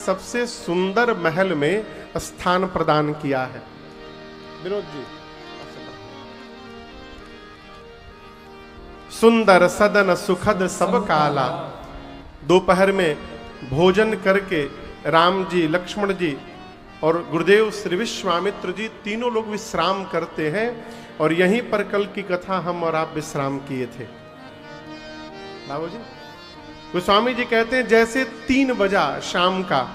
सबसे सुंदर महल में स्थान प्रदान किया है। विनोद जी, सुंदर सदन सुखद सब काला। दोपहर में भोजन करके राम जी, लक्ष्मण जी और गुरुदेव श्री विश्वामित्र जी तीनों लोग विश्राम करते हैं और यहीं पर कल की कथा हम और आप विश्राम किए थे। बाबूजी, गोस्वामी जी कहते हैं जैसे 3 बजा शाम का,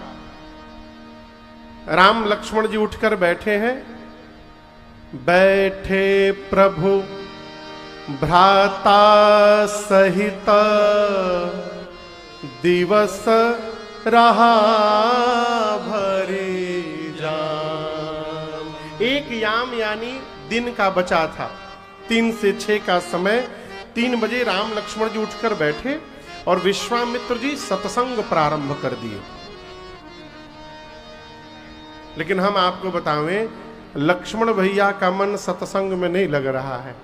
राम लक्ष्मण जी उठकर बैठे हैं। बैठे प्रभु भ्राता सहित, दिवस रहा भरी जाम। एक याम यानी दिन का बचा था, 3 से 6 का समय। 3 बजे राम लक्ष्मण जी उठकर बैठे और विश्वामित्र जी सत्संग प्रारंभ कर दिए। लेकिन हम आपको बतावें, लक्ष्मण भैया का मन सत्संग में नहीं लग रहा है।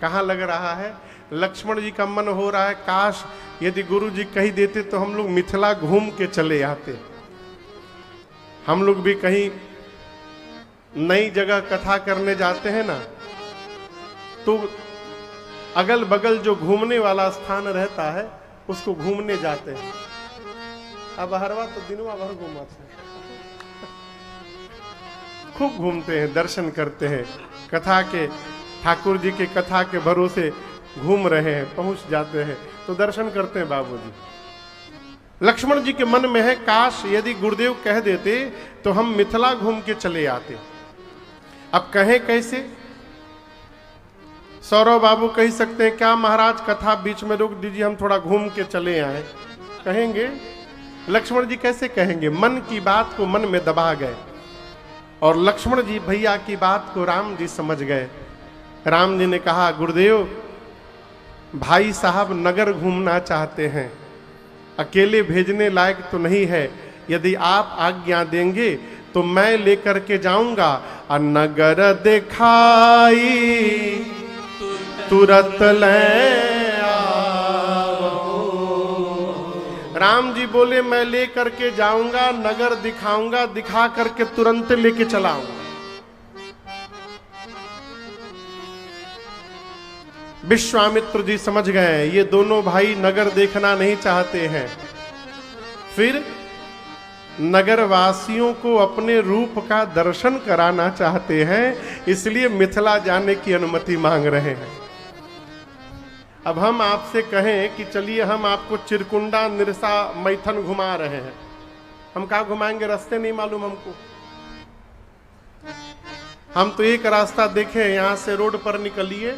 कहाँ लग रहा है? लक्ष्मण जी का मन हो रहा है काश यदि गुरु जी कही देते तो हम लोग मिथिला घूम के चले आते, हम लोग भी कहीं नई जगह कथा करने जाते हैं ना, तो अगल बगल जो घूमने वाला स्थान रहता है उसको घूमने जाते हैं। अब हरवा तो दिनवा भर घूमा थे, खूब घूमते हैं, दर्शन करते हैं, कथा के, ठाकुर जी के कथा के भरोसे घूम रहे हैं, पहुंच जाते हैं तो दर्शन करते हैं बाबूजी। लक्ष्मण जी के मन में है काश यदि गुरुदेव कह देते तो हम मिथिला घूम के चले आते। अब कहें कैसे? सौरव बाबू कह सकते हैं क्या महाराज कथा बीच में रोक दीजिए, हम थोड़ा घूम के चले आए, कहेंगे? लक्ष्मण जी कैसे कहेंगे? मन की बात को मन में दबा गए और लक्ष्मण जी भैया की बात को राम जी समझ गए। राम जी ने कहा गुरुदेव, भाई साहब नगर घूमना चाहते हैं, अकेले भेजने लायक तो नहीं है, यदि आप आज्ञा देंगे तो मैं लेकर के जाऊंगा। और नगर दिखाई तुरंत ले आओ। राम जी बोले मैं लेकर के जाऊंगा, नगर दिखाऊंगा, दिखा करके तुरंत लेके चलाऊंगा। विश्वामित्र जी समझ गए ये दोनों भाई नगर देखना नहीं चाहते हैं, फिर नगर वासियों को अपने रूप का दर्शन कराना चाहते हैं, इसलिए मिथिला जाने की अनुमति मांग रहे हैं। अब हम आपसे कहें कि चलिए हम आपको चिरकुंडा, निरसा, मैथन घुमा रहे हैं, हम कहाँ घुमाएंगे? रास्ते नहीं मालूम हमको। हम तो एक रास्ता देखें, यहां से रोड पर निकलिए,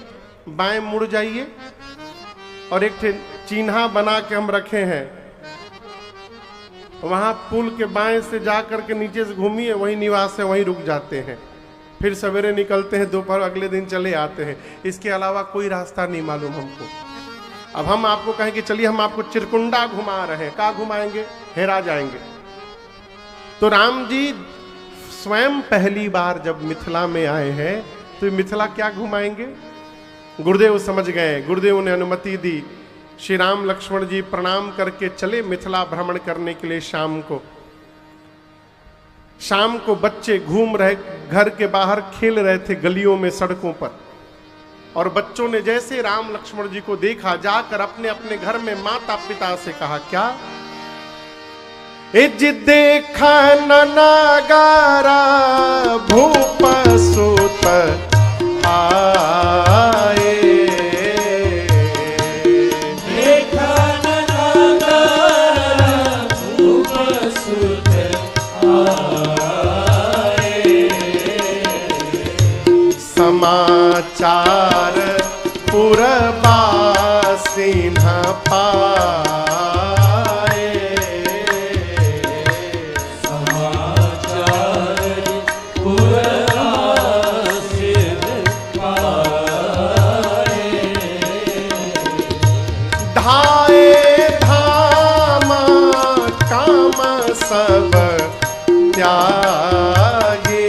बाएं मुड़ जाइए और एक चिन्हा बना के हम रखे हैं, वहां पुल के बाएं से जाकर के नीचे से घूमिए, वही निवास है, वहीं रुक जाते हैं, फिर सवेरे निकलते हैं, दोपहर अगले दिन चले आते हैं। इसके अलावा कोई रास्ता नहीं मालूम हमको। अब हम आपको कहें कि चलिए हम आपको चिरकुंडा घुमा रहे हैं, कहाँ घुमाएंगे? हेरा जाएंगे। तो राम जी स्वयं पहली बार जब मिथिला में आए हैं तो मिथिला क्या घुमाएंगे? गुरुदेव समझ गए, गुरुदेव ने अनुमति दी। श्री राम लक्ष्मण जी प्रणाम करके चले मिथिला भ्रमण करने के लिए। शाम को बच्चे घूम रहे, घर के बाहर खेल रहे थे गलियों में, सड़कों पर, और बच्चों ने जैसे राम लक्ष्मण जी को देखा जाकर अपने अपने घर में माता पिता से कहा क्या? इज देखा नगारा भूप सुत आए, समाचार पुरबासी न पाए, समाचार पुरबासी न पाए। धाए धाम काम सब त्यागे,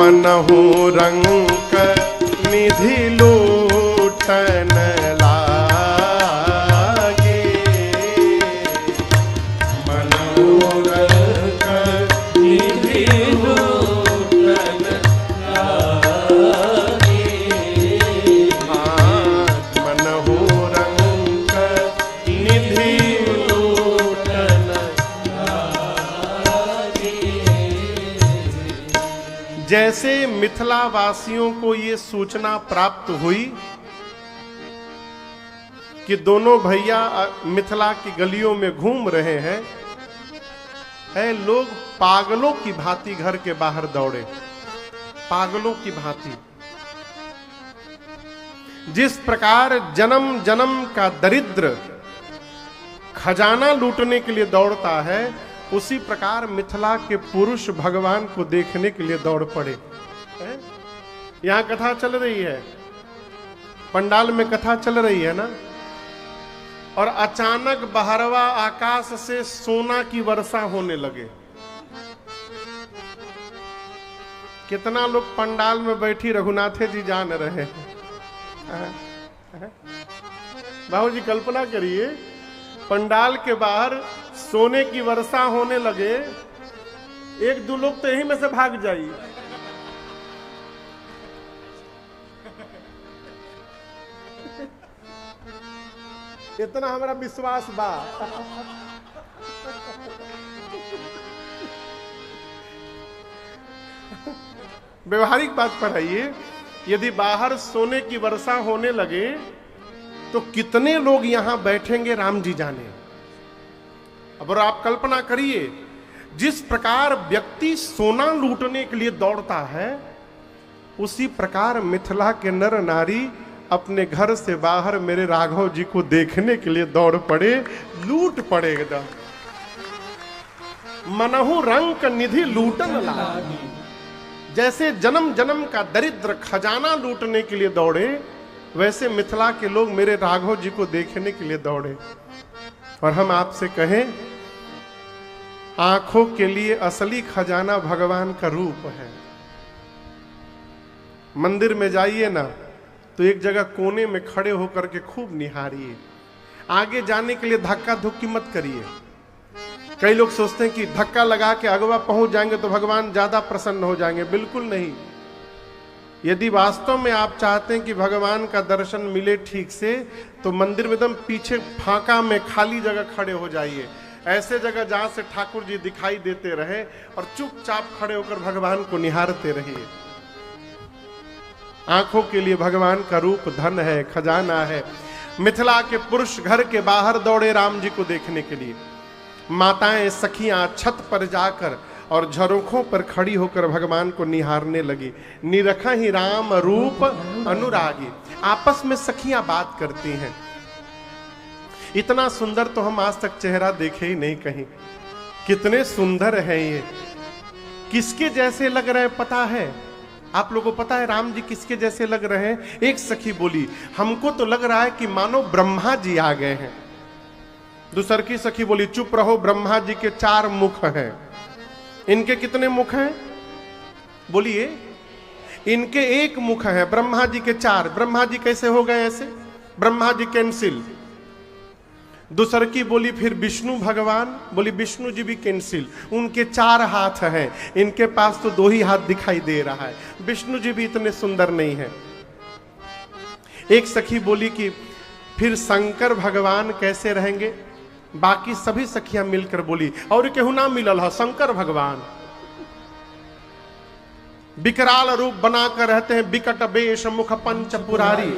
मनहु रंक निधि लूटन लागे, मनहु रंक निधि लूटन लागे। मनहु रंक निधि लूटन लागे। जैसे मिथिला वासियों को ये सूचना प्राप्त हुई कि दोनों भैया मिथिला की गलियों में घूम रहे हैं, लोग पागलों की भांति घर के बाहर दौड़े, पागलों की भांति। जिस प्रकार जन्म जन्म का दरिद्र खजाना लूटने के लिए दौड़ता है, उसी प्रकार मिथिला के पुरुष भगवान को देखने के लिए दौड़ पड़े। यहां कथा चल रही है, पंडाल में कथा चल रही है ना, और अचानक बहरवा आकाश से सोना की वर्षा होने लगे। कितना लोग पंडाल में बैठी रघुनाथे जी जान रहे हैं। बाबू जी कल्पना करिए, पंडाल के बाहर सोने की वर्षा होने लगे, एक दो लोग तो यहीं में से भाग जाइए। इतना हमारा विश्वास बा। व्यवहारिक बात पर आइए, यदि बाहर सोने की वर्षा होने लगे तो कितने लोग यहां बैठेंगे राम जी जाने। अब आप कल्पना करिए, जिस प्रकार व्यक्ति सोना लूटने के लिए दौड़ता है, उसी प्रकार मिथिला के नर नारी अपने घर से बाहर मेरे राघव जी को देखने के लिए दौड़ पड़े, लूट पड़े एकदम। मनहु रंक निधि लूटन लागी। जैसे जन्म जन्म का दरिद्र खजाना लूटने के लिए दौड़े, वैसे मिथिला के लोग मेरे राघव जी को देखने के लिए दौड़े। और हम आपसे कहें, आंखों के लिए असली खजाना भगवान का रूप है। मंदिर में जाइए ना, तो एक जगह कोने में खड़े होकर के खूब निहारिए। आगे जाने के लिए धक्का धुक्की मत करिए। कई लोग सोचते हैं कि धक्का लगा के अगवा पहुंच जाएंगे तो भगवान ज्यादा प्रसन्न हो जाएंगे। बिल्कुल नहीं। यदि वास्तव में आप चाहते हैं कि भगवान का दर्शन मिले ठीक से, तो मंदिर में एकदम पीछे फांका में खाली जगह खड़े हो जाइए। ऐसे जगह जहां से ठाकुर जी दिखाई देते रहे, और चुपचाप खड़े होकर भगवान को निहारते रहिए। आंखों के लिए भगवान का रूप धन है, खजाना है। मिथिला के पुरुष घर के बाहर दौड़े राम जी को देखने के लिए। माताएं सखियां छत पर जाकर और झरोखों पर खड़ी होकर भगवान को निहारने लगी। निरखा ही राम रूप अनुरागी। आपस में सखियां बात करती हैं। इतना सुंदर तो हम आज तक चेहरा देखे ही नहीं कहीं। कितने सुंदर हैं ये, किसके जैसे लग रहे हैं पता है? आप लोगों को पता है राम जी किसके जैसे लग रहे हैं? एक सखी बोली, हमको तो लग रहा है कि मानो ब्रह्मा जी आ गए हैं। दूसर की सखी बोली, चुप रहो, ब्रह्मा जी के 4 मुख हैं। इनके कितने मुख हैं? बोलिए। इनके 1 मुख है, ब्रह्मा जी के 4। ब्रह्मा जी कैसे हो गए ऐसे? ब्रह्मा जी कैंसिल। दूसर की बोली फिर विष्णु भगवान, बोली विष्णु जी भी कैंसिल। उनके 4 हाथ हैं, इनके पास तो 2 ही हाथ दिखाई दे रहा है। विष्णु जी भी इतने सुंदर नहीं है। एक सखी बोली कि फिर शंकर भगवान कैसे रहेंगे? बाकी सभी सखियां मिलकर बोली, और केहू ना मिलल है शंकर भगवान। विकराल रूप बनाकर रहते हैं, विकट वेश मुख पंच पुरारी।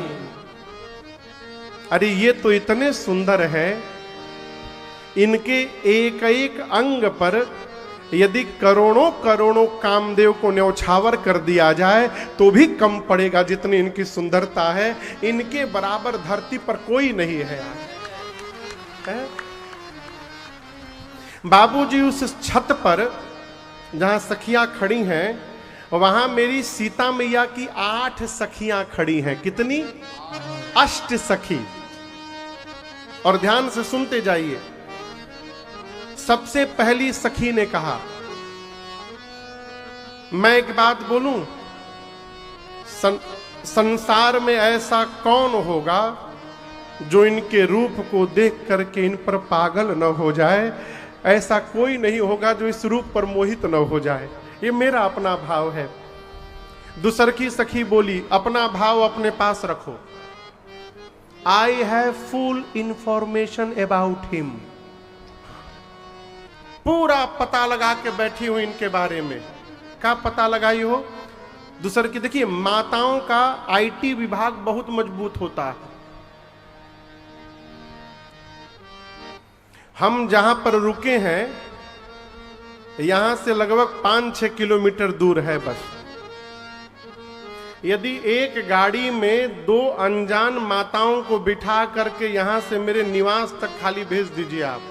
अरे ये तो इतने सुंदर है, इनके एक एक अंग पर यदि करोड़ों करोड़ों कामदेव को न्यौछावर कर दिया जाए तो भी कम पड़ेगा जितनी इनकी सुंदरता है। इनके बराबर धरती पर कोई नहीं है। बाबूजी उस छत पर जहां सखियां खड़ी हैं, वहां मेरी सीता मैया की 8 सखियां खड़ी हैं। कितनी? 8 सखी। और ध्यान से सुनते जाइए। सबसे पहली सखी ने कहा, मैं एक बात बोलूं, संसार में ऐसा कौन होगा जो इनके रूप को देख करके इन पर पागल न हो जाए। ऐसा कोई नहीं होगा जो इस रूप पर मोहित न हो जाए। ये मेरा अपना भाव है। दूसर की सखी बोली, अपना भाव अपने पास रखो। I have full information about him. पूरा पता लगा के बैठी हूं इनके बारे में। क्या पता लगाई हो? दूसर की देखिए, माताओं का आईटी विभाग बहुत मजबूत होता है। हम जहां पर रुके हैं यहां से लगभग 5-6 किलोमीटर दूर है बस। यदि एक गाड़ी में 2 अनजान माताओं को बिठा करके यहां से मेरे निवास तक खाली भेज दीजिए आप,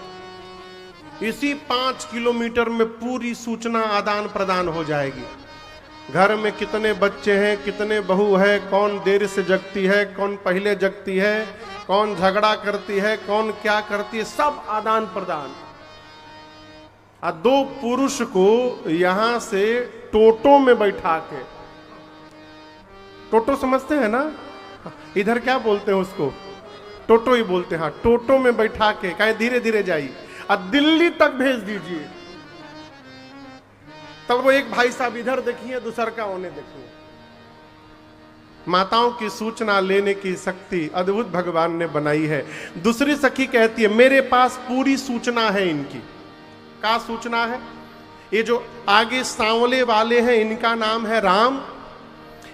इसी 5 किलोमीटर में पूरी सूचना आदान प्रदान हो जाएगी। घर में कितने बच्चे हैं, कितने बहू है, कौन देर से जगती है, कौन पहले जगती है, कौन झगड़ा करती है, कौन क्या करती है, सब आदान प्रदान। 2 पुरुष को यहां से टोटो में बैठा के, टोटो समझते हैं ना, इधर क्या बोलते हैं उसको, टोटो ही बोलते हैं। टोटो में बैठा के कहे धीरे धीरे जाइए और दिल्ली तक भेज दीजिए। तब वो एक भाई साहब इधर देखिए, दूसर का होने देखिए। माताओं की सूचना लेने की शक्ति अद्भुत भगवान ने बनाई है। दूसरी सखी कहती है, मेरे पास पूरी सूचना है इनकी। क्या सूचना है? ये जो आगे सांवले वाले हैं इनका नाम है राम,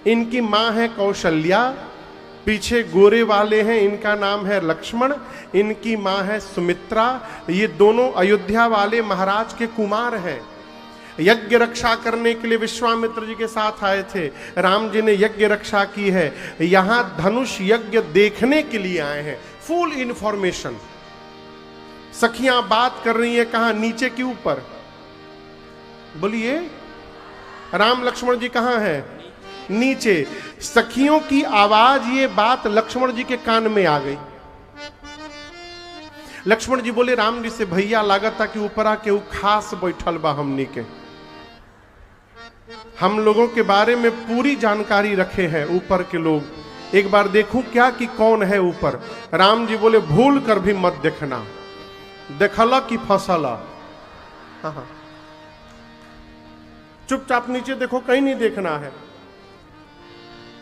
इनकी मां है कौशल्या। पीछे गोरे वाले हैं इनका नाम है लक्ष्मण, इनकी मां है सुमित्रा। ये दोनों अयोध्या वाले महाराज के कुमार हैं। यज्ञ रक्षा करने के लिए विश्वामित्र जी के साथ आए थे। राम जी ने यज्ञ रक्षा की है। यहां धनुष यज्ञ देखने के लिए आए हैं। Full information. सखियां बात कर रही हैं, कहां? नीचे के ऊपर। बोलिए, राम लक्ष्मण जी कहां है? नीचे। सखियों की आवाज, ये बात लक्ष्मण जी के कान में आ गई। लक्ष्मण जी बोले राम जी से, भैया लागत कि ऊपर आके ऊ खास बैठल बा हमनी के, हम लोगों के बारे में पूरी जानकारी रखे हैं ऊपर के लोग। एक बार देखूं क्या कि कौन है ऊपर। राम जी बोले भूल कर भी मत देखना, देखला कि फसला। हाँ, चुपचाप नीचे देखो, कहीं नहीं देखना है।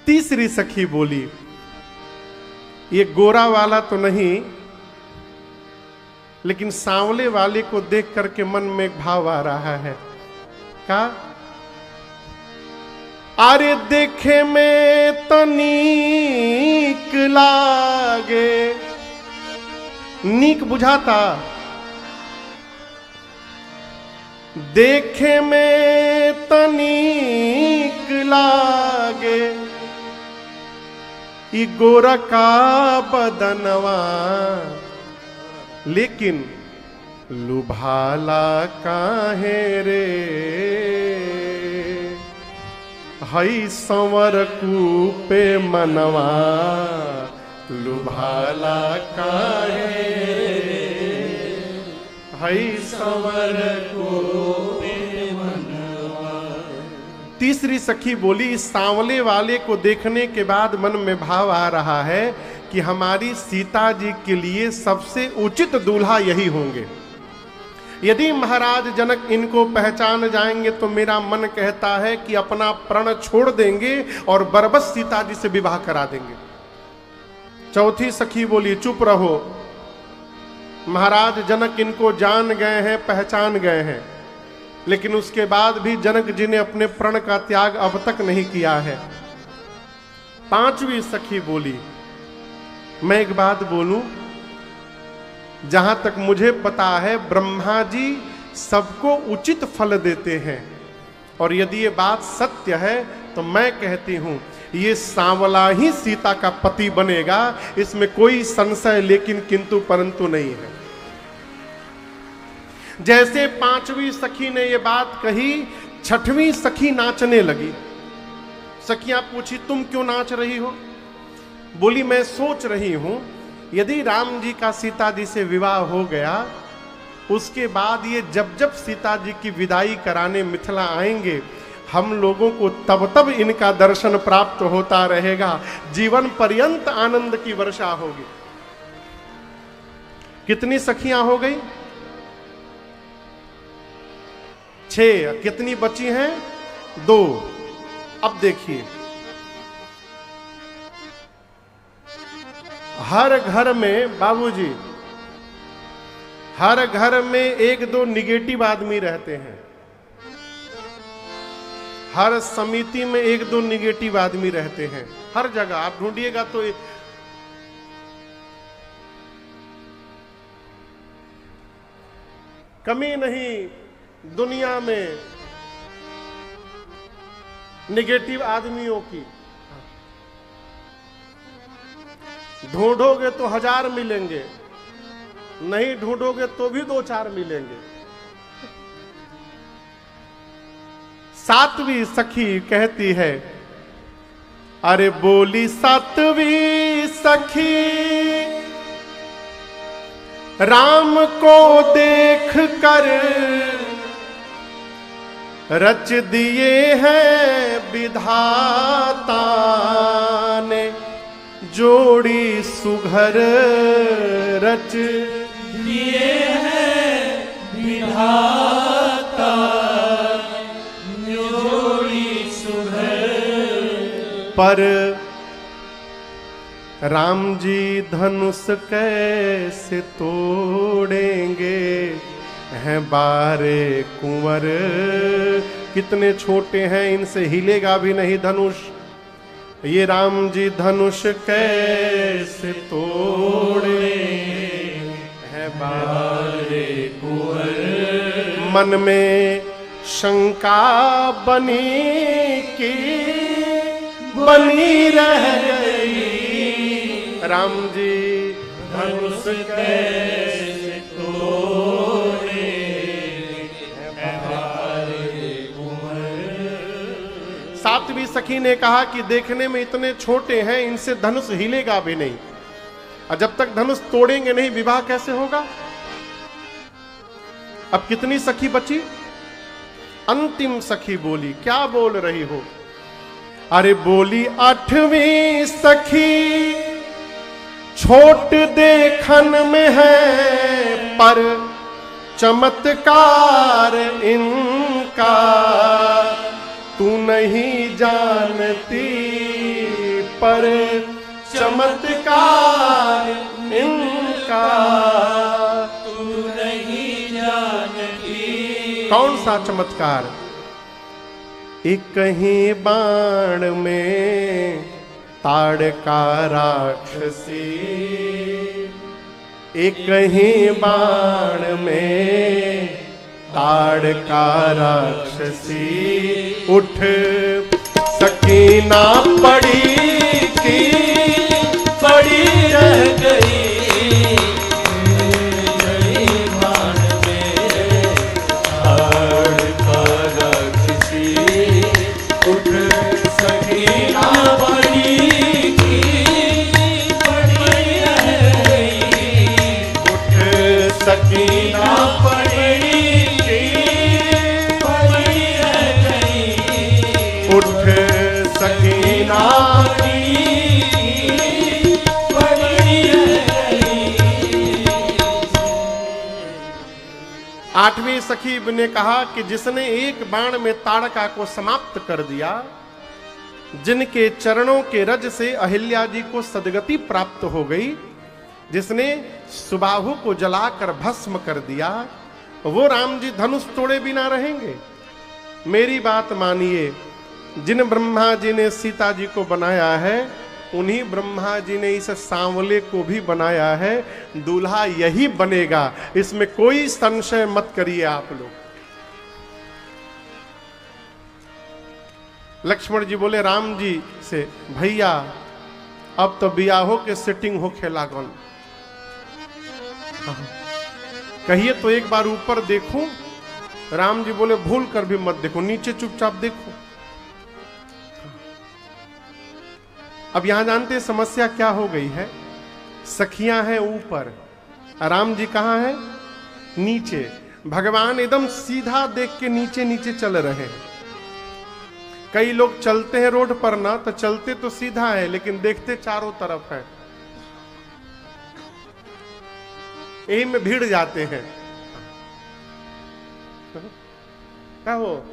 तीसरी सखी बोली, ये गोरा वाला तो नहीं, लेकिन सांवले वाले को देख करके मन में एक भाव आ रहा है। क्या? अरे देखे में तनीक लागे, नीक बुझाता, देखे में तनीक लागे, ई गोरा का बदनवा, लेकिन लुभाला काहे रे, हई संवर कूपे मनवा, लुभाला काहे रे, हई संवर कूपे मनवा। तीसरी सखी बोली, इस सांवले वाले को देखने के बाद मन में भाव आ रहा है कि हमारी सीता जी के लिए सबसे उचित दूल्हा यही होंगे। यदि महाराज जनक इनको पहचान जाएंगे तो मेरा मन कहता है कि अपना प्रण छोड़ देंगे और बरबस सीता जी से विवाह करा देंगे। चौथी सखी बोली, चुप रहो, महाराज जनक इनको जान गए हैं, पहचान गए हैं, लेकिन उसके बाद भी जनक जी ने अपने प्रण का त्याग अब तक नहीं किया है। पांचवी सखी बोली, मैं एक बात बोलूं, जहां तक मुझे पता है ब्रह्मा जी सबको उचित फल देते हैं, और यदि ये बात सत्य है तो मैं कहती हूं ये सांवला ही सीता का पति बनेगा, इसमें कोई संशय लेकिन किंतु परंतु नहीं है। जैसे पांचवी सखी ने ये बात कही, छठवीं सखी नाचने लगी। सखियां पूछी, तुम क्यों नाच रही हो? बोली, मैं सोच रही हूं यदि राम जी का सीता जी से विवाह हो गया, उसके बाद ये जब जब सीता जी की विदाई कराने मिथिला आएंगे, हम लोगों को तब तब इनका दर्शन प्राप्त होता रहेगा, जीवन पर्यंत आनंद की वर्षा होगी। कितनी सखियां हो गई? 6। कितनी बची हैं? 2। अब देखिए, हर घर में बाबूजी, हर घर में 1-2 निगेटिव आदमी रहते हैं। हर समिति में 1-2 निगेटिव आदमी रहते हैं। हर जगह आप ढूंढिएगा तो कमी नहीं दुनिया में निगेटिव आदमियों की। ढूंढोगे तो 1000 मिलेंगे, नहीं ढूंढोगे तो भी 2-4 मिलेंगे। 7वीं सखी कहती है, अरे बोली 7वीं सखी, राम को देख कर रच दिए हैं विधाता ने, जोड़ी सुघर रच दिए हैं विधाता, जोड़ी सुघर। पर राम जी धनुष कैसे तोड़ेंगे, हैं बारे कुंवर। कितने छोटे हैं, इनसे हिलेगा भी नहीं धनुष। ये राम जी धनुष कैसे तोड़े, हैं बारे कुंवर। मन में शंका बनी की बनी रह गई, राम जी धनुष कैसे तोड़े, हमारे कुंवर। 7वीं सखी ने कहा कि देखने में इतने छोटे हैं, इनसे धनुष हिलेगा भी नहीं, और जब तक धनुष तोड़ेंगे नहीं विवाह कैसे होगा। अब कितनी सखी बची? अंतिम सखी बोली, क्या बोल रही हो? अरे बोली 8वीं सखी, छोट देखन में है पर चमत्कार इनका, तू नहीं जानती पर चमत्कार इनका, तू नहीं जानती। कौन सा चमत्कार? एक ही बाण में ताड़का राक्षसी, एक ही बाण में ताड़का राक्षसी, उठ सकीना पड़ी की पड़ी रह गई, बाण में ताड़का राक्षसी, उठ सकीना पड़ी सकीना पड़ी रह गई, उठ सकीना पड़ी रह गई। 8वीं सखी ने कहा कि जिसने एक बाण में ताड़का को समाप्त कर दिया, जिनके चरणों के रज से अहिल्या जी को सदगति प्राप्त हो गई, जिसने सुबाहु को जलाकर भस्म कर दिया, वो राम जी धनुष तोड़े बिना रहेंगे। मेरी बात मानिए, जिन ब्रह्मा जी ने सीता जी को बनाया है, उन्हीं ब्रह्मा जी ने इस सांवले को भी बनाया है। दूल्हा यही बनेगा, इसमें कोई संशय मत करिए आप लोग। लक्ष्मण जी बोले राम जी से, भैया अब तो बियाहो के सेटिंग हो खेला कौन, कहिए तो एक बार ऊपर देखूं। राम जी बोले भूल कर भी मत देखो, नीचे चुपचाप देखो। अब यहां जानते समस्या क्या हो गई है? सखियां हैं ऊपर, राम जी कहां हैं? नीचे। भगवान एकदम सीधा देख के नीचे नीचे चल रहे हैं। कई लोग चलते हैं रोड पर ना, तो चलते तो सीधा है लेकिन देखते चारों तरफ है, यही में भीड़ जाते हैं। क्या हो,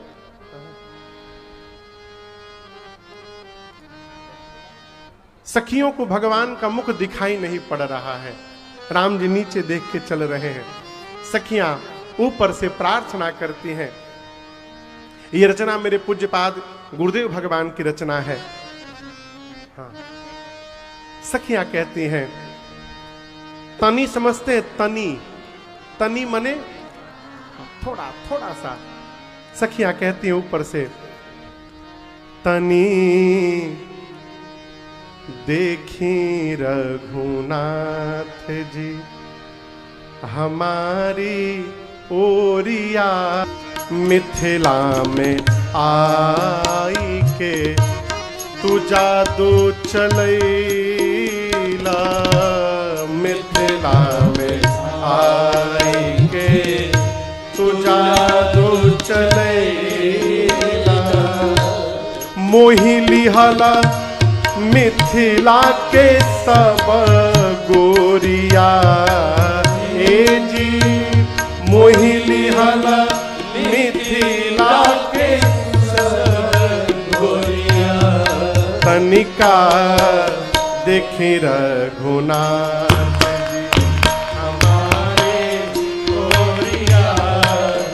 सखियों को भगवान का मुख दिखाई नहीं पड़ रहा है। राम जी नीचे देख के चल रहे हैं, सखियां ऊपर से प्रार्थना करती हैं। ये रचना मेरे पूज्यपाद गुरुदेव भगवान की रचना है। हाँ। सखियां कहती हैं, तनी समझते हैं, तनी, तनी मने थोड़ा थोड़ा सा। सखियां कहती हैं ऊपर से, तनी देखी रघुनाथ जी हमारी ओरिया, मिथिला में आई के तू जादू चलैला, मिथिला में आई के तू जादू चलैला, मोहि लिहाला मिथिला के सब गोरिया, ए जी मोहि लिहाला मिथिला के सब गोरिया, तनिका देखी रघुनाथ जी हमारे गोरिया,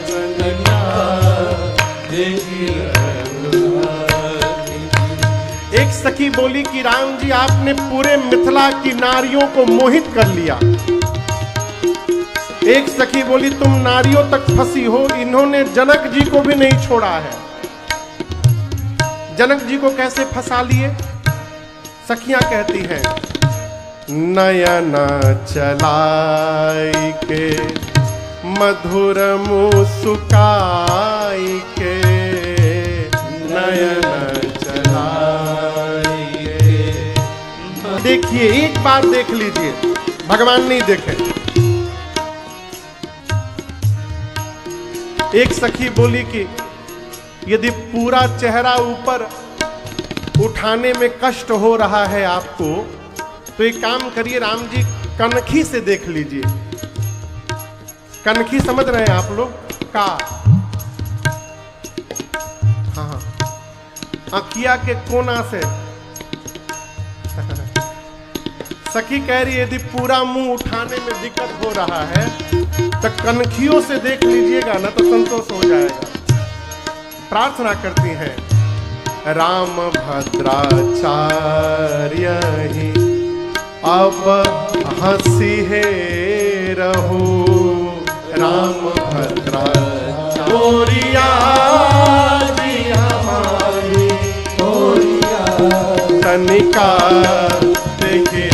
तनिका देखी रघुनाथ। एक सखी बोली कि राम जी आपने पूरे मिथिला की नारियों को मोहित कर लिया। एक सखी बोली तुम नारियों तक फंसी हो, इन्होंने जनक जी को भी नहीं छोड़ा है। जनक जी को कैसे फंसा लिए? सखियां कहती हैं, नयन चलाई के मधुर मुस्काई के, नयन चलाई के। देखिए, एक बार देख लीजिए, भगवान नहीं देखे। एक सखी बोली कि यदि पूरा चेहरा ऊपर उठाने में कष्ट हो रहा है आपको, तो एक काम करिए, राम जी कनखी से देख लीजिए। कनखी समझ रहे हैं आप लोग? का हाँ, आँखिया के कोना से। सखी कह रही है यदि पूरा मुंह उठाने में दिक्कत हो रहा है तो कनखियों से देख लीजिएगा ना, तो संतोष हो जाएगा। प्रार्थना करती हैं, राम भद्राचार्य ही अब हंसी है रहो, राम भद्राचार्य जी हमारी ओरिया, तनिका देखी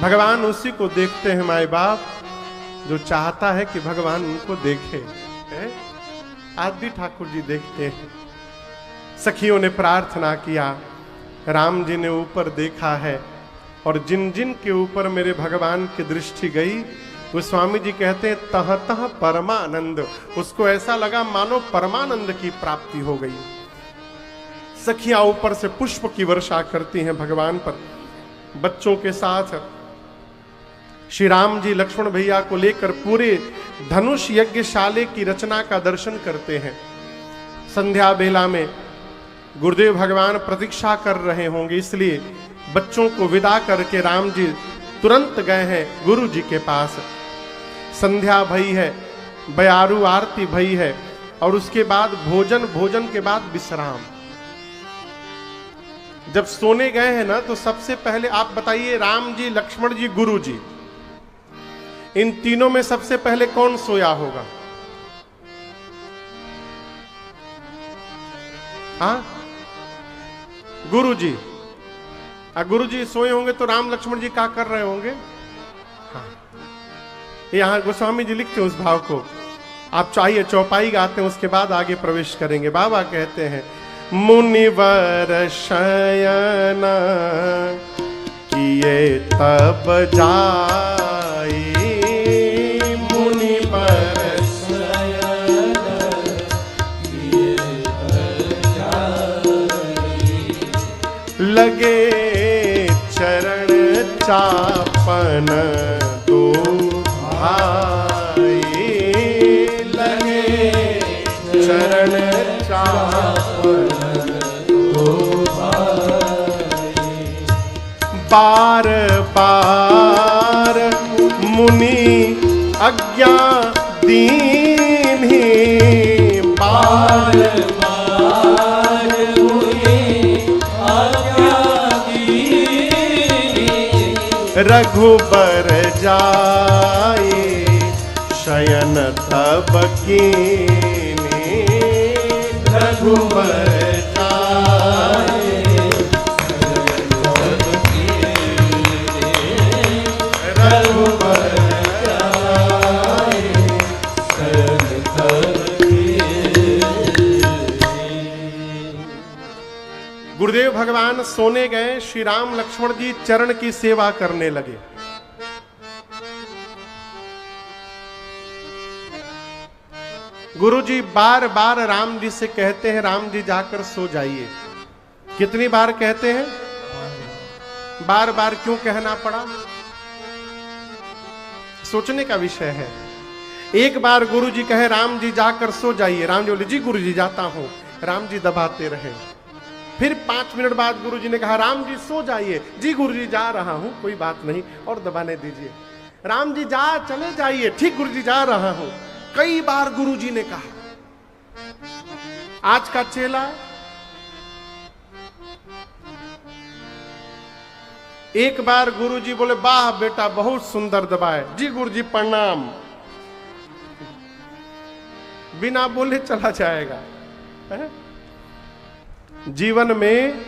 भगवान उसी को देखते हैं माए बाप जो चाहता है कि भगवान उनको देखे। आज भी ठाकुर जी देखते हैं। सखियों ने प्रार्थना किया, राम जी ने ऊपर देखा है और जिन जिन के ऊपर मेरे भगवान की दृष्टि गई वो स्वामी जी कहते हैं तह तह परमानंद, उसको ऐसा लगा मानो परमानंद की प्राप्ति हो गई। सखियां ऊपर से पुष्प की वर्षा करती हैं भगवान पर। बच्चों के साथ श्री राम जी लक्ष्मण भैया को लेकर पूरे धनुष यज्ञशाले की रचना का दर्शन करते हैं। संध्या बेला में गुरुदेव भगवान प्रतीक्षा कर रहे होंगे, इसलिए बच्चों को विदा करके राम जी तुरंत गए हैं गुरु जी के पास। संध्या भई है, बयारू आरती भई है और उसके बाद भोजन के बाद विश्राम। जब सोने गए हैं ना, तो सबसे पहले आप बताइए, राम जी, लक्ष्मण जी, गुरु जी, इन तीनों में सबसे पहले कौन सोया होगा? हाँ, गुरु जी। गुरु जी सोए होंगे तो राम लक्ष्मण जी क्या कर रहे होंगे? हाँ, यहाँ गोस्वामी जी लिखते हैं उस भाव को। आप चाहिए चौपाई गाते हैं, उसके बाद आगे प्रवेश करेंगे। बाबा कहते हैं मुनिवर शयना किए तब जाई, मुनिवर लगे चरण चापन दो भाई, लगे चरण चापन दो भाई। बार बार मुनि आज्ञा दीन्ही, बार रघुबर जाए शयन तब कीनी, रघुबर जाए शयन तब कीनी, रघुबर जाए शयन तब कीनी। गुरुदेव भगवान सोने गए, श्री राम लक्ष्मण जी चरण की सेवा करने लगे। गुरु जी बार बार राम जी से कहते हैं राम जी जाकर सो जाइए। कितनी बार कहते हैं? बार बार क्यों कहना पड़ा? सोचने का विषय है। एक बार गुरु जी कहे राम जी जाकर सो जाइए, राम जी बोले जी गुरु जी जाता हूं, राम जी दबाते रहे। फिर 5 मिनट बाद गुरु जी ने कहा राम जी सो जाइए, जी गुरु जी जा रहा हूं, कोई बात नहीं और दबाने दीजिए। राम जी जा चले जाइए, ठीक गुरु जी जा रहा हूं। कई बार गुरु जी ने कहा। आज का चेला एक बार गुरु जी बोले वाह बेटा बहुत सुंदर दबाए, जी गुरु जी प्रणाम, बिना बोले चला जाएगा। है? जीवन में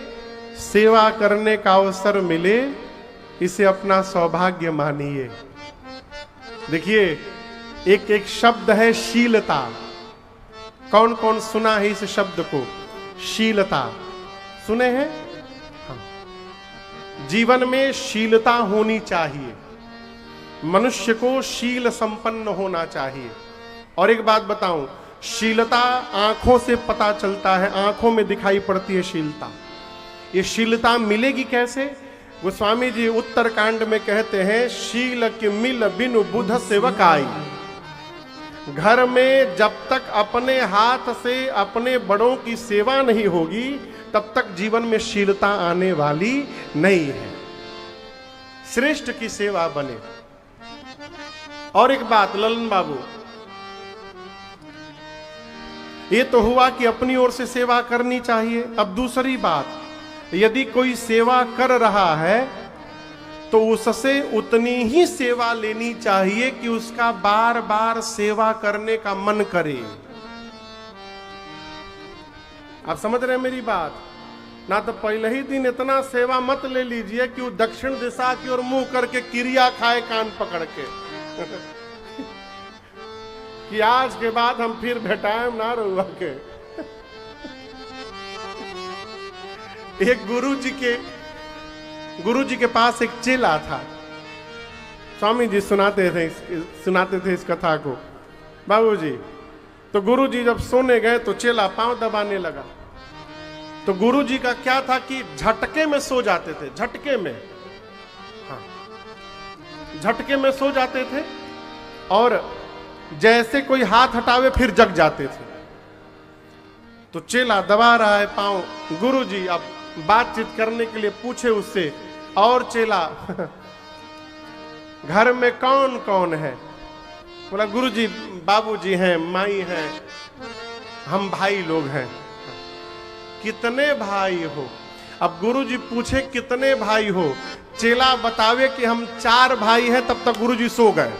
सेवा करने का अवसर मिले, इसे अपना सौभाग्य मानिए। देखिए एक एक शब्द है शीलता। कौन कौन सुना है इस शब्द को? शीलता सुने हैं? हाँ। जीवन में शीलता होनी चाहिए, मनुष्य को शील संपन्न होना चाहिए। और एक बात बताऊं, शीलता आंखों से पता चलता है, आंखों में दिखाई पड़ती है शीलता। ये शीलता मिलेगी कैसे? गोस्वामी जी उत्तरकांड में कहते हैं शील के मिल बिनु बुध सेवक आई। घर में जब तक अपने हाथ से अपने बड़ों की सेवा नहीं होगी तब तक जीवन में शीलता आने वाली नहीं है। श्रेष्ठ की सेवा बने। और एक बात ललन बाबू, ये तो हुआ कि अपनी ओर से सेवा करनी चाहिए। अब दूसरी बात, यदि कोई सेवा कर रहा है तो उससे उतनी ही सेवा लेनी चाहिए कि उसका बार बार सेवा करने का मन करे। आप समझ रहे हैं मेरी बात? ना तो पहले ही दिन इतना सेवा मत ले लीजिए कि वो दक्षिण दिशा की ओर मुंह करके क्रिया खाए कान पकड़ के कि आज के बाद हम फिर भेटाएं ना रहुआ के। एक गुरु जी के पास एक चेला था। स्वामी जी सुनाते थे इस कथा को। बाबूजी, तो गुरु जी जब सोने गए तो चेला पांव दबाने लगा। तो गुरु जी का क्या था कि झटके में सो जाते थे, झटके में, हाँ, झटके में सो जाते थे और जैसे कोई हाथ हटावे फिर जग जाते थे। तो चेला दबा रहा है पांव, गुरु जी अब बातचीत करने के लिए पूछे उससे, और चेला घर में कौन कौन है? बोला गुरुजी बाबूजी हैं, माई हैं, हम भाई लोग हैं। कितने भाई हो? अब गुरुजी पूछे कितने भाई हो? चेला बतावे कि हम 4 भाई हैं। तब तक गुरुजी सो गए।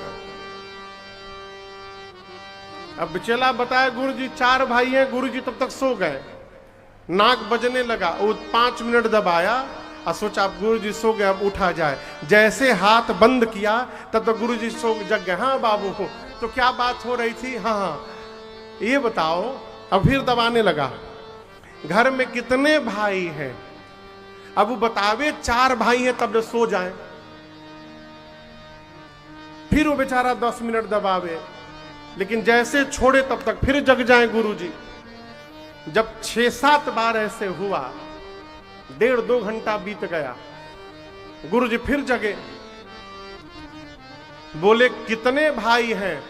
अब चेला बताया गुरुजी 4 भाई हैं, गुरुजी तब तक सो गए। नाक बजने लगा, वो 5 मिनट दबाया, और सोचा अब गुरु जी सो गए, अब उठा जाए। जैसे हाथ बंद किया तब तो गुरु जी सो जग गए। हाँ बाबू, तो क्या बात हो रही थी? हाँ हाँ, ये बताओ। अब फिर दबाने लगा, घर में कितने भाई हैं? अब वो बतावे 4 भाई हैं, तब सो जाए। फिर वो बेचारा 10 मिनट दबावे, लेकिन जैसे छोड़े तब तक फिर जग जाए गुरु जी। जब 6-7 बार ऐसे हुआ, 1.5-2 घंटा बीत गया, गुरु जी फिर जगे। बोले कितने भाई हैं?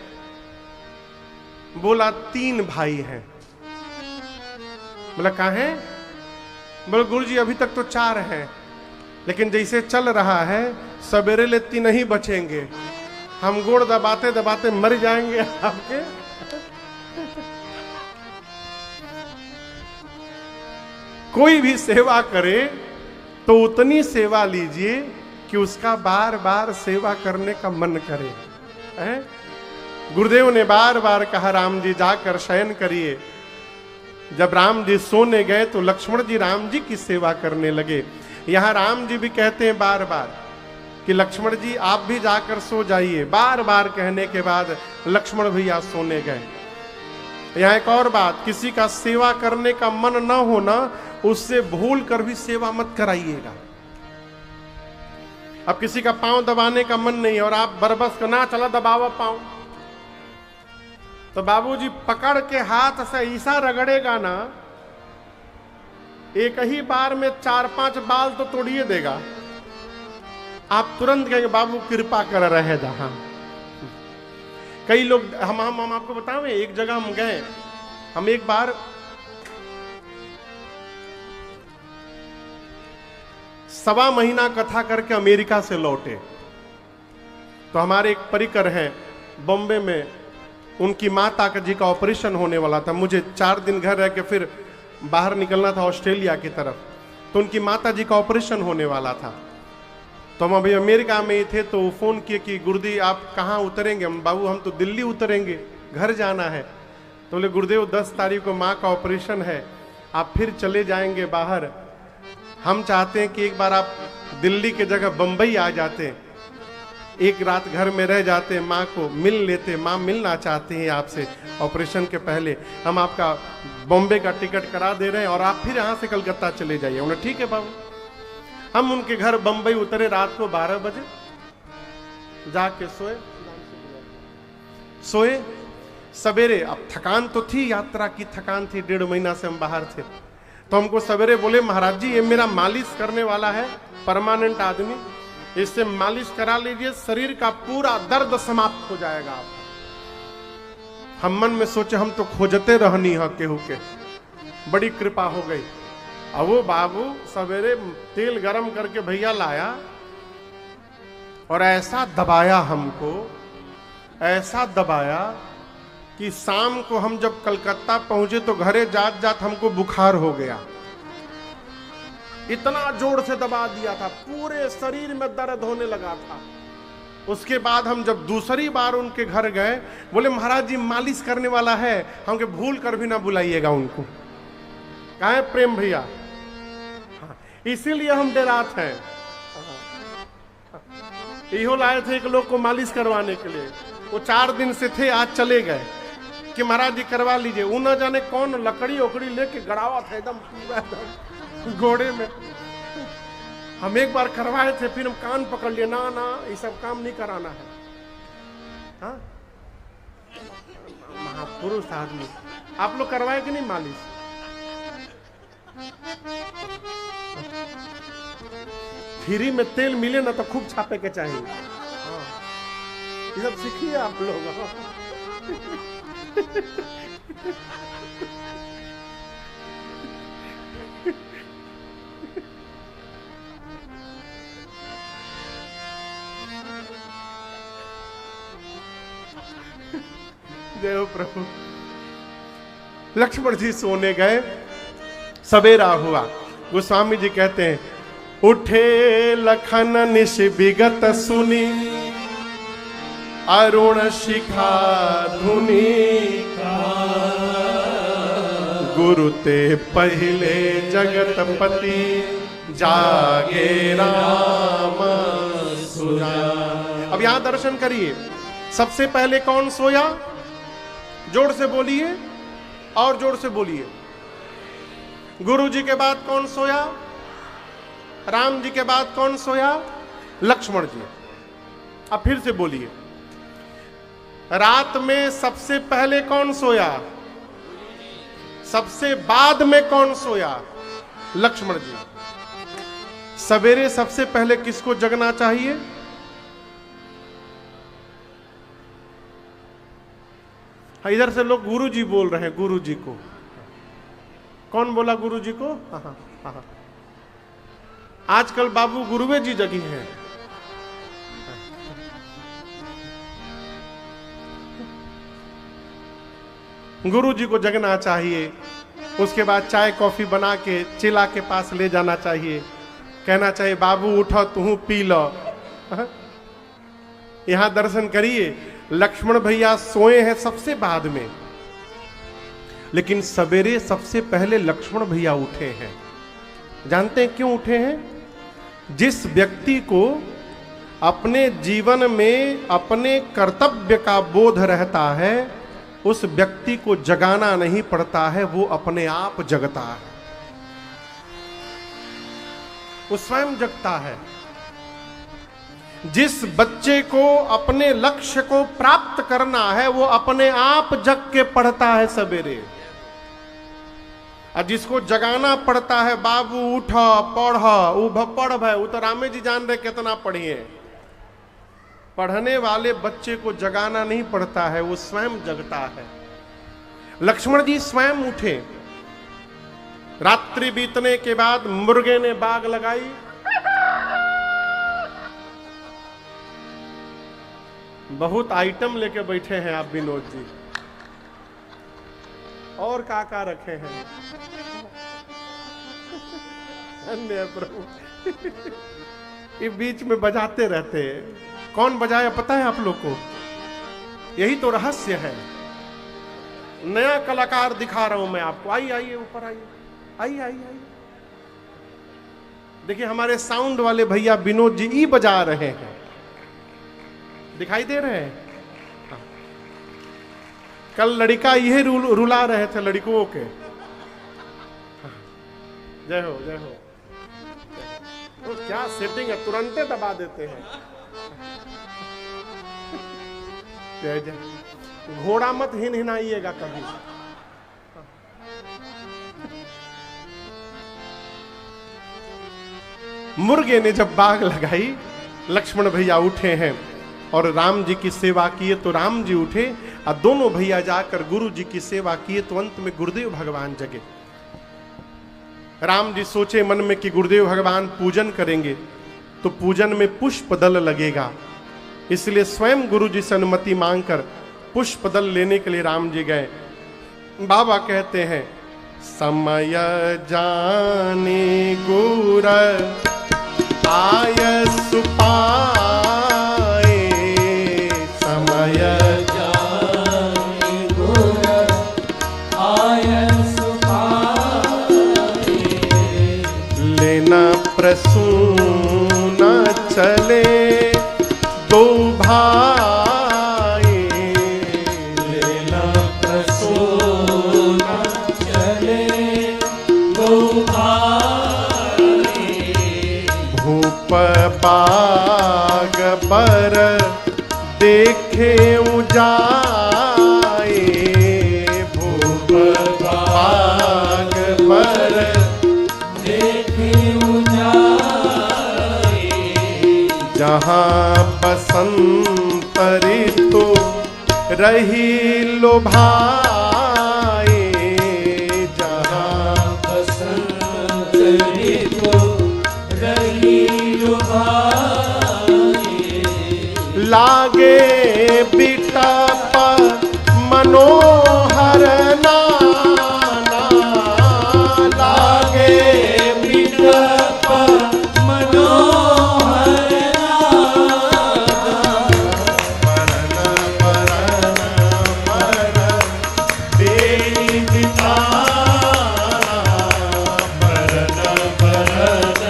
बोला 3 भाई हैं। बोला कहाँ हैं? बोले गुरु जी अभी तक तो 4 हैं, लेकिन जैसे चल रहा है सवेरे ले 3 ही बचेंगे। हम गोड़ दबाते दबाते मर जाएंगे आपके। कोई भी सेवा करे तो उतनी सेवा लीजिए कि उसका बार बार सेवा करने का मन करे। है? गुरुदेव ने बार बार कहा राम जी जाकर शयन करिए। जब राम जी सोने गए तो लक्ष्मण जी राम जी की सेवा करने लगे। यहां राम जी भी कहते हैं बार बार कि लक्ष्मण जी आप भी जाकर सो जाइए। बार बार कहने के बाद लक्ष्मण भैया सोने गए। यहां एक और बात, किसी का सेवा करने का मन न होना, उससे भूल कर भी सेवा मत कराइएगा। अब किसी का पांव दबाने का मन नहीं और आप बरबस करना चला दबावा पांव, तो बाबूजी पकड़ के हाथ से ऐसा रगड़ेगा ना, एक ही बार में 4-5 बाल तो तोड़िए देगा। आप तुरंत कहेंगे बाबू कृपा कर रहे जहां। कई लोग हम आपको बतावें, एक जगह हम गए, हम एक बार सवा महीना कथा करके अमेरिका से लौटे। तो हमारे एक परिकर हैं बॉम्बे में, उनकी माता जी का ऑपरेशन होने वाला था। मुझे 4 दिन घर रह के फिर बाहर निकलना था ऑस्ट्रेलिया की तरफ। तो उनकी माता जी का ऑपरेशन होने वाला था। तो हम अभी अमेरिका में ही थे। तो वो फोन किए कि गुरुदेव आप कहाँ उतरेंगे? हम बाबू हम तो दिल्ली उतरेंगे, घर जाना है। तो बोले गुरुदेव 10 तारीख को माँ का ऑपरेशन है, आप फिर चले जाएंगे बाहर। हम चाहते हैं कि एक बार आप दिल्ली के जगह बंबई आ जाते, एक रात घर में रह जाते, माँ को मिल लेते। माँ मिलना चाहते हैं आपसे ऑपरेशन के पहले। हम आपका बॉम्बे का टिकट करा दे रहे हैं और आप फिर यहाँ से कलकत्ता चले जाइए। उन्हें ठीक है बाबू। हम उनके घर बंबई उतरे रात को 12 बजे, जाके सोए। सवेरे अब थकान तो थी, यात्रा की थकान थी, 1.5 महीना से हम बाहर थे। तो हमको सवेरे बोले महाराज जी ये मेरा मालिश करने वाला है, परमानेंट आदमी, इससे मालिश करा लीजिए, शरीर का पूरा दर्द समाप्त हो जाएगा। आप हम मन में सोचे हम तो खोजते रहनी है केहू के, बड़ी कृपा हो गई। अब वो बाबू सवेरे तेल गरम करके भैया लाया और ऐसा दबाया हमको, ऐसा दबाया कि शाम को हम जब कलकत्ता पहुंचे तो घरे जात जात हमको बुखार हो गया। इतना जोर से दबा दिया था, पूरे शरीर में दर्द होने लगा था। उसके बाद हम जब दूसरी बार उनके घर गए, बोले महाराज जी मालिश करने वाला है, हमके भूल कर भी ना बुलाइएगा उनको। कहा है प्रेम भैया? हाँ, इसीलिए हम डेरात हैं। इहो लाए थे एक लोग को मालिश करवाने के लिए, वो 4 दिन से थे, आज चले गए कि महाराज जी करवा लीजिए। वो न जाने कौन लकड़ी ओकड़ी लेके गड़ावा था एकदम पूरा घोड़े में। हम एक बार करवाए थे, फिर हम कान पकड़ लिए, ना ना ये सब काम नहीं कराना है। हाँ, महापुरुष आदमी। आप लोग करवाए कि नहीं मालिश? फ्री में तेल मिले ना तो खूब छापे के चाहिए। हाँ, ये सब सीखिए आप लोग। जय हो प्रभु। लक्ष्मण जी सोने गए, सवेरा हुआ। गोस्वामी जी कहते हैं उठे लखन निश विगत सुनी, अरुण शिखा धुनी, गुरु ते पहले जगतपति, जागे राम सुजान। अब यहां दर्शन करिए, सबसे पहले कौन सोया? जोर से बोलिए और जोर से बोलिए। गुरु जी के बाद कौन सोया? राम जी के बाद कौन सोया? लक्ष्मण जी। अब फिर से बोलिए, रात में सबसे पहले कौन सोया? सबसे बाद में कौन सोया? लक्ष्मण जी। सवेरे सबसे पहले किसको जगना चाहिए? हाँ, इधर से लोग गुरु जी बोल रहे हैं, गुरु जी को। कौन बोला गुरु जी को? हाँ हाँ हाँ। आजकल बाबू गुरुवे जी जगी हैं। गुरु जी को जगना चाहिए, उसके बाद चाय कॉफी बना के चेला के पास ले जाना चाहिए, कहना चाहिए बाबू उठो तू पी लो। यहां दर्शन करिए, लक्ष्मण भैया सोए हैं सबसे बाद में, लेकिन सवेरे सबसे पहले लक्ष्मण भैया उठे हैं। जानते हैं क्यों उठे हैं? जिस व्यक्ति को अपने जीवन में अपने कर्तव्य का बोध रहता है, उस व्यक्ति को जगाना नहीं पड़ता है, वो अपने आप जगता है, वो स्वयं जगता है। जिस बच्चे को अपने लक्ष्य को प्राप्त करना है, वो अपने आप जग के पढ़ता है सवेरे। और जिसको जगाना पड़ता है, बाबू उठा पढ़ भाई, वो तो रामे जी जान रहे कितना पढ़िए। पढ़ने वाले बच्चे को जगाना नहीं पड़ता है, वो स्वयं जगता है। लक्ष्मण जी स्वयं उठे। रात्रि बीतने के बाद मुर्गे ने बाग लगाई, बहुत आइटम लेके बैठे हैं आप विनोद जी, और काका रखे हैं। धन्य प्रभु। ये बीच में बजाते रहते हैं, कौन बजाया पता है आप लोग को? यही तो रहस्य है। नया कलाकार दिखा रहा हूं मैं आपको। आइए आइए ऊपर आइए, आइए आइए आइए। देखिए हमारे साउंड वाले भैया विनोद जी ई बजा रहे हैं, दिखाई दे रहे हैं। हाँ। कल लड़का यही रुला रहे थे लड़कों के। हाँ। जय हो जय हो। तो क्या सेटिंग है, तुरंते दबा देते हैं। जय जय। घोड़ा मत हिनहिनाइएगा कभी। मुर्गे ने जब बाग लगाई, लक्ष्मण भैया उठे हैं और राम जी की सेवा किए तो राम जी उठे, और दोनों भैया जाकर गुरु जी की सेवा किए तो अंत में गुरुदेव भगवान जगे। राम जी सोचे मन में कि गुरुदेव भगवान पूजन करेंगे तो पूजन में पुष्प दल लगेगा, इसलिए स्वयं गुरु जी से अनुमति मांगकर पुष्प दल लेने के लिए राम जी गए। बाबा कहते हैं, समय जाने गुर आय सुपाए, समय जाने गुर आय सुपाए, लेना प्रसून चले दो भाई, लेना प्रसून चले दो भाई, भूप बाग पर देखे जाए, भूप बाग पर देखे जाए, जहाँ बसंत ऋतु रही लोभाए, जहाँ बसंत ऋतु रही लुभाए, लागे बिटप मनोहर नाना, लागे बिटप मनोहर देवी पिता, भरत भरत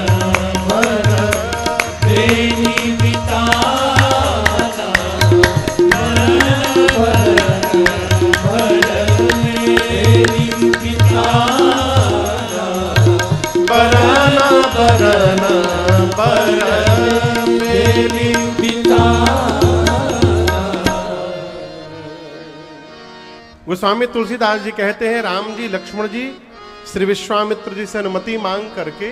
बरना बरना बर मेरी गोस्वामी तुलसीदास जी कहते हैं, राम जी लक्ष्मण जी श्री विश्वामित्र जी से अनुमति मांग करके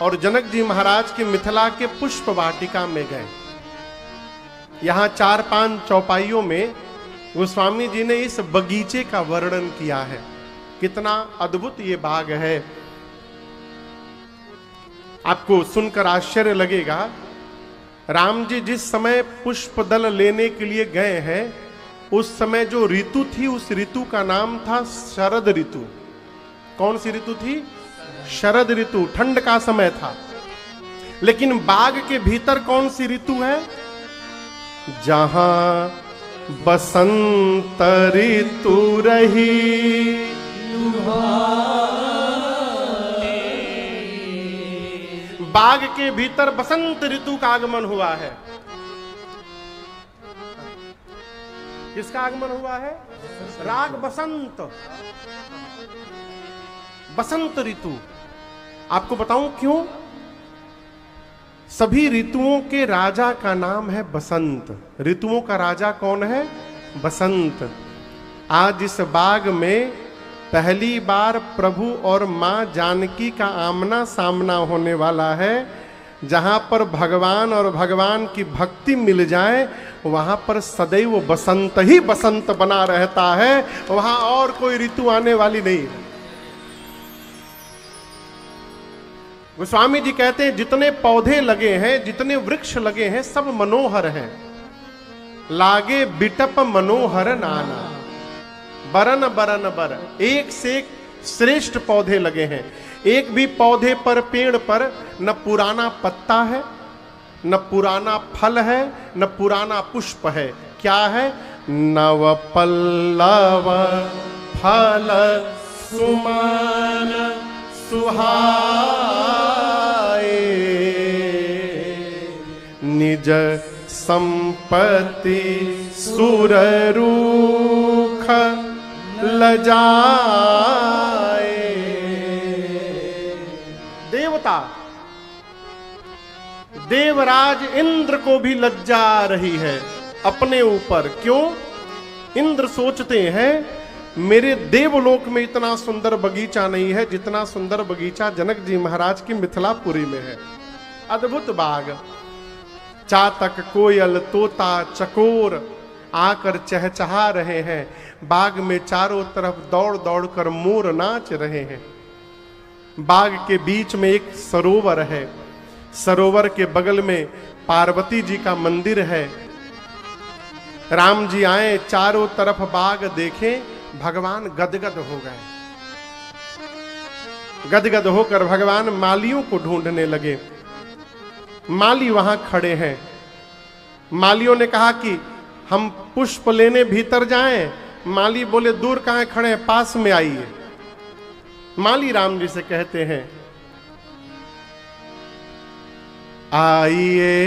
और जनक जी महाराज के मिथिला के पुष्प वाटिका में गए। यहां 4-5 चौपाइयों में गोस्वामी जी ने इस बगीचे का वर्णन किया है। कितना अद्भुत ये बाग है, आपको सुनकर आश्चर्य लगेगा। राम जी जिस समय पुष्प दल लेने के लिए गए हैं, उस समय जो ऋतु थी, उस ऋतु का नाम था शरद ऋतु। कौन सी ऋतु थी? शरद ऋतु, ठंड का समय था। लेकिन बाग के भीतर कौन सी ऋतु है? जहां बसंत ऋतु रही बाग के भीतर बसंत ऋतु का आगमन हुआ है। किसका आगमन हुआ है? राग बसंत, बसंत ऋतु। आपको बताऊं क्यों? सभी ऋतुओं के राजा का नाम है बसंत। ऋतुओं का राजा कौन है? बसंत। आज इस बाग में पहली बार प्रभु और मां जानकी का आमना सामना होने वाला है। जहां पर भगवान और भगवान की भक्ति मिल जाए, वहां पर सदैव बसंत ही बसंत बना रहता है। वहां और कोई ऋतु आने वाली नहीं है। गोस्वामी जी कहते हैं, जितने पौधे लगे हैं, जितने वृक्ष लगे हैं, सब मनोहर हैं। लागे बिटप मनोहर नाना, बरन बरन बर। एक से एक श्रेष्ठ पौधे लगे हैं। एक भी पौधे पर, पेड़ पर न पुराना पत्ता है, न पुराना फल है, न पुराना पुष्प है। क्या है? नव पल्लव फल सुमन सुहाए, निज संपत्ति सुररूख लजाए। देवता, देवराज इंद्र को भी लज्जा आ रही है अपने ऊपर। क्यों? इंद्र सोचते हैं, मेरे देवलोक में इतना सुंदर बगीचा नहीं है जितना सुंदर बगीचा जनक जी महाराज की मिथिलापुरी में है। अद्भुत बाग। चातक, कोयल, तोता, चकोर आकर चहचहा रहे हैं। बाग में चारों तरफ दौड़ दौड़ कर मोर नाच रहे हैं। बाग के बीच में एक सरोवर है। सरोवर के बगल में पार्वती जी का मंदिर है। राम जी आए, चारों तरफ बाग देखें, भगवान गदगद हो गए। गदगद होकर भगवान मालियों को ढूंढने लगे। माली वहां खड़े हैं। मालियों ने कहा कि हम पुष्प लेने भीतर जाएं। माली बोले, दूर कहां खड़े हैं, पास में आइए। माली राम जी से कहते हैं, आइए